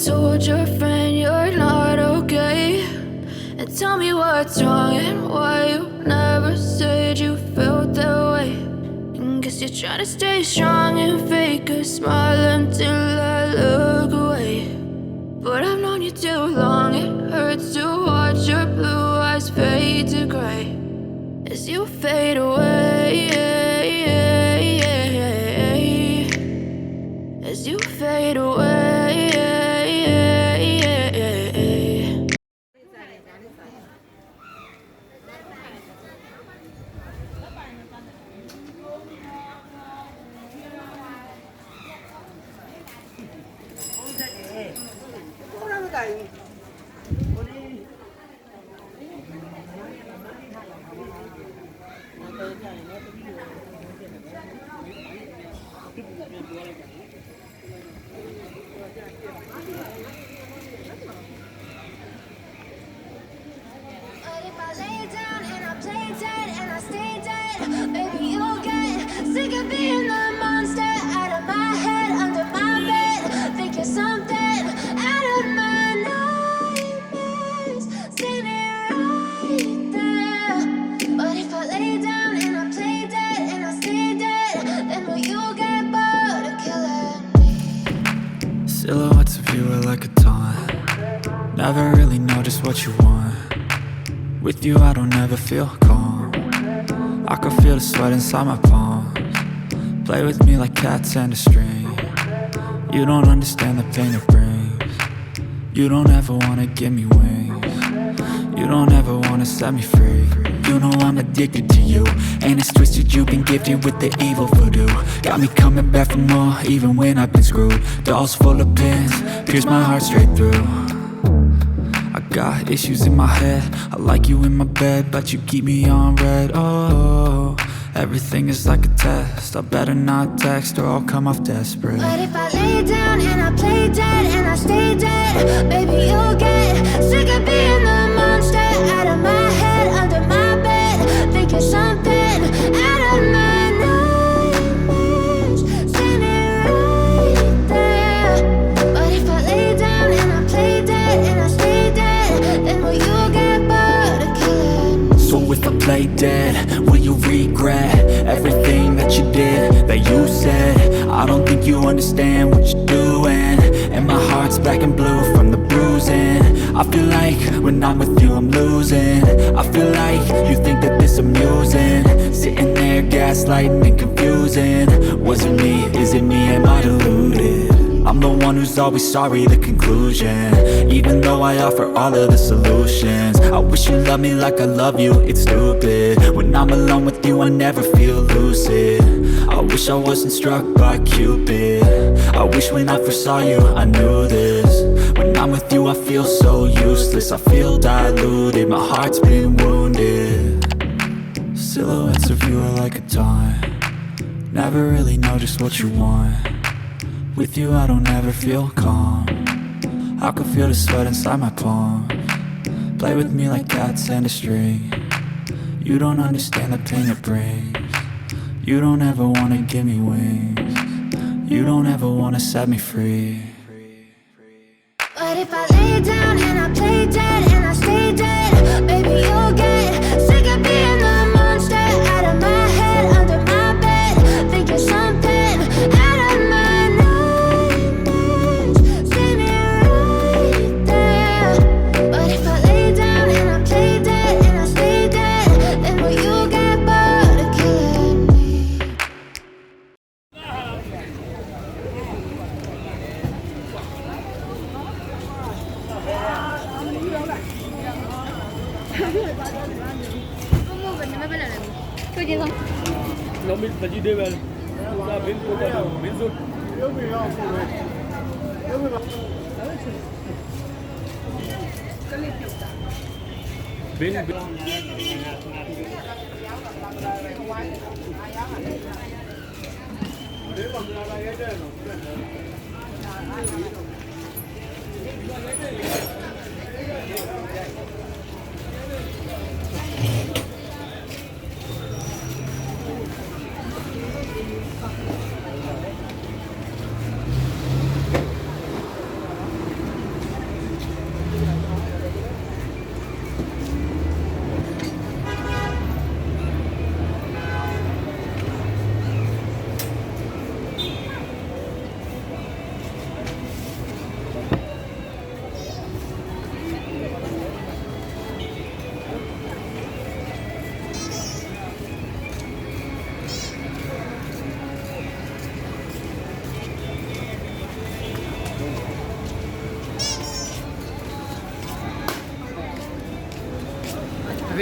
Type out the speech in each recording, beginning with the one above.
told your friend you're not okay? And tell me what's wrong and why you never said you felt that way. And guess you're trying to stay strong and fake a smile until I look away. But I've known you too long, it hurts to watch your blue eyes fade to gray as you fade away, as you fade away. Sick of being the monster out of my head, under my bed. Think you're something out of my nightmares, standing right there. But if I lay down and I play dead and I stay dead, then will you get bored of killing me? Silhouettes of you are like a taunt. Never really know just what you want. With you I don't ever feel calm. I can feel the sweat inside my palms. Play with me like cats and a string. You don't understand the pain it brings. You don't ever wanna give me wings. You don't ever wanna set me free. You know I'm addicted to you, and it's twisted, you've been gifted with the evil voodoo. Got me coming back for more, even when I've been screwed. Dolls full of pins, pierce my heart straight through. I got issues in my head, I like you in my bed, but you keep me on red. Oh, everything is like a test. I better not text or I'll come off desperate. But if I lay down and I play dead and I stay dead, baby you'll get sick of being the monster out of my head, under my bed. Think you're something out of my nightmares, standing right there. But if I lay down and I play dead and I stay dead, then will you get bored of killing me? So if I play dead, will you regret everything that you did, that you said? I don't think you understand what you're doing, and my heart's black and blue from the bruising. I feel like when I'm with you I'm losing. I feel like you think that this amusing, sitting there gaslighting and confusing. Was it me? Is it me? Am I deluded? I'm the one who's always sorry, the conclusion. Even though I offer all of the solutions, I wish you loved me like I love you, it's stupid. When I'm alone with you I never feel lucid. I wish I wasn't struck by Cupid. I wish when I first saw you I knew this. When I'm with you I feel so useless, I feel diluted, my heart's been wounded. Silhouettes of you are like a taunt. Never really know just what you want. With you I don't ever feel calm. I can feel the sweat inside my palms. Play with me like cats and a string. You don't understand the pain it brings. You don't ever wanna give me wings. You don't ever wanna set me free. But if I lay down and I play dead and I stay dead, baby you'll get sick of being the monster out of my head, under my bed. Think you're something out of my nightmares, standing right there. But if I lay down and I play dead and I stay dead, then will you get bored of killing me? Nó mình phải đi đưa về ra bên cô ta bên rút bên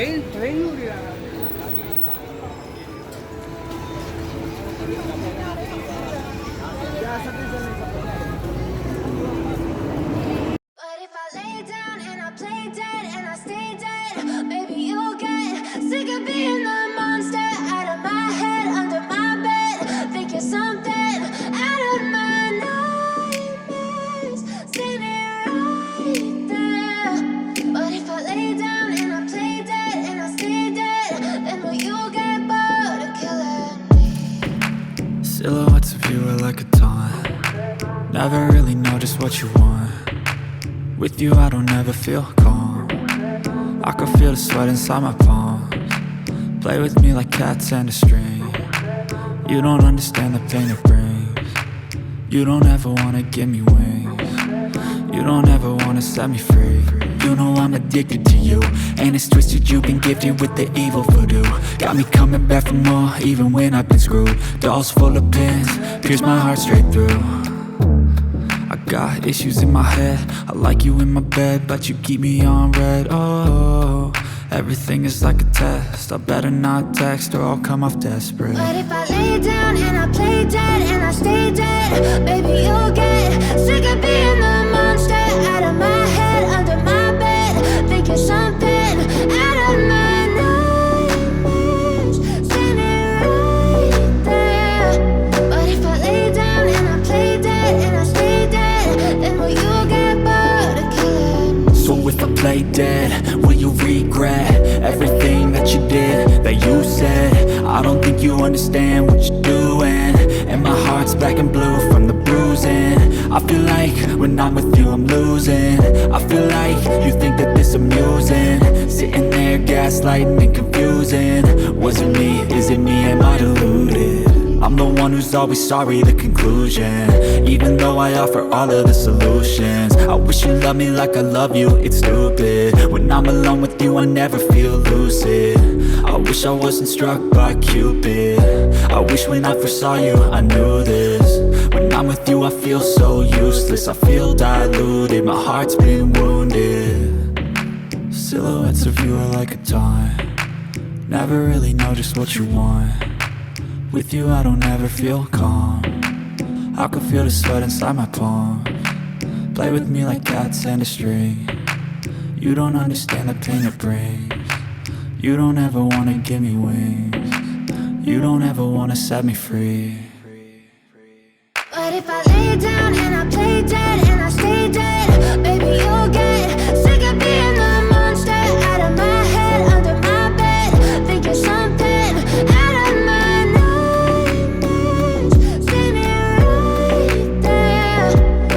But if I lay down and I play dead and I stay dead, maybe you'll get sick of being the monster out of my head, under my bed. Think you're something out of my nightmares, standing right there. But if I lay down and I play dead and I stay dead, then will you get bored of killing me? Silhouettes of you are like a taunt. Never really know just what you want. With you I don't ever feel calm. I can feel the sweat inside my palms. Play with me like cats and a string. You don't understand the pain it brings. You don't ever wanna give me wings. You don't ever wanna set me free. You know I'm addicted to you, and it's twisted, you've been gifted with the evil voodoo. Got me coming back for more, even when I've been screwed. Dolls full of pins, pierce my heart straight through. I got issues in my head, I like you in my bed, but you keep me on red. Oh, everything is like a test. I better not text or I'll come off desperate. But if I lay down and I play dead and I stay dead, baby you'll get sick of being the monster out of my head, under my bed. Think you're something out of my nightmares, standing right there. But if I lay down and I play dead and I stay dead, then will you get bored of killing me? So if I play dead, will you regret everything that you did, that you said? I don't think you understand what you're doing, and my heart's black and blue from the bruising. I feel like when I'm with you I'm losing. I feel like you think that this amusing, sitting there gaslighting and confusing. Was it me? Is it me? Am I deluded? I'm the one who's always sorry, the conclusion, even though I offer all of the solutions. I wish you loved me like I love you, it's stupid. When I'm alone with you I never feel lucid. I wish I wasn't struck by Cupid. I wish when I first saw you I knew this. When I'm with you I feel so useless, I feel diluted, my heart's been wounded. Silhouettes of you are like a taunt. Never really know just what you want. With you I don't ever feel calm. I can feel the sweat inside my palms. Play with me like cats and a string. You don't understand the pain it brings. You don't ever wanna give me wings. You don't ever wanna set me free. But if I lay down and I play dead and I stay dead, baby you'll get sick of being the monster out of my head, under my bed. Think you're something out of my nightmares, standing right there.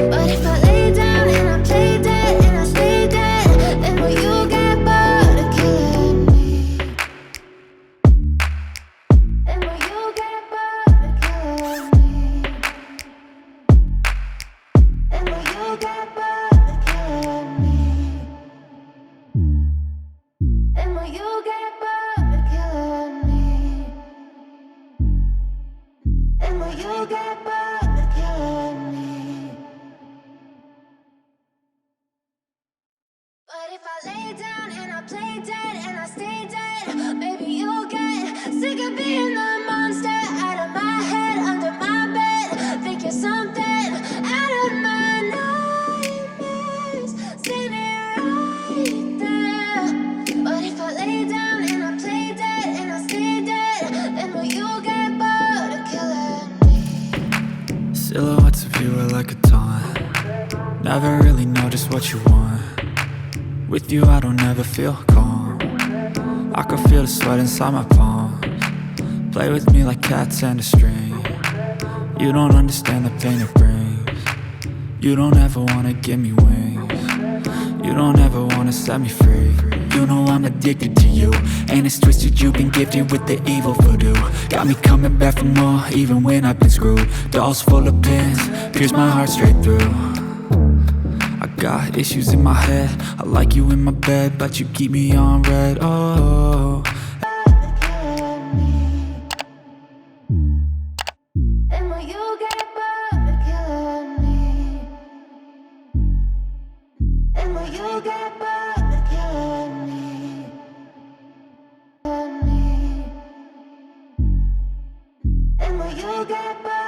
But if I lay down and I play dead and I stay dead, then will you get bored of killing me? Then will you get bored of killing me? And will you get bored of killing me? And will you get bored of killing me? And will you get bored of killing me? But if I lay down and I play dead and I stay dead, maybe you'll get sick of being the monster out of my head, under my bed. Think you're something out of my nightmares, standing right there. But if I lay down and I play dead and I stay dead, then will you get bored of killing me? Silhouettes of you are like a taunt. Never really know just what you want. With you I don't ever feel calm. I can feel the sweat inside my palms. Play with me like cats and a string. You don't understand the pain it brings. You don't ever wanna give me wings. You don't ever wanna set me free. You know I'm addicted to you, and it's twisted, you've been gifted with the evil voodoo. Got me coming back for more, even when I've been screwed. Dolls full of pins, pierce my heart straight through. I got issues in my head, I like you in my bed, but you keep me on red. Oh, And will you get bored of killing me? And will you get bored of killing me? you'll get burned.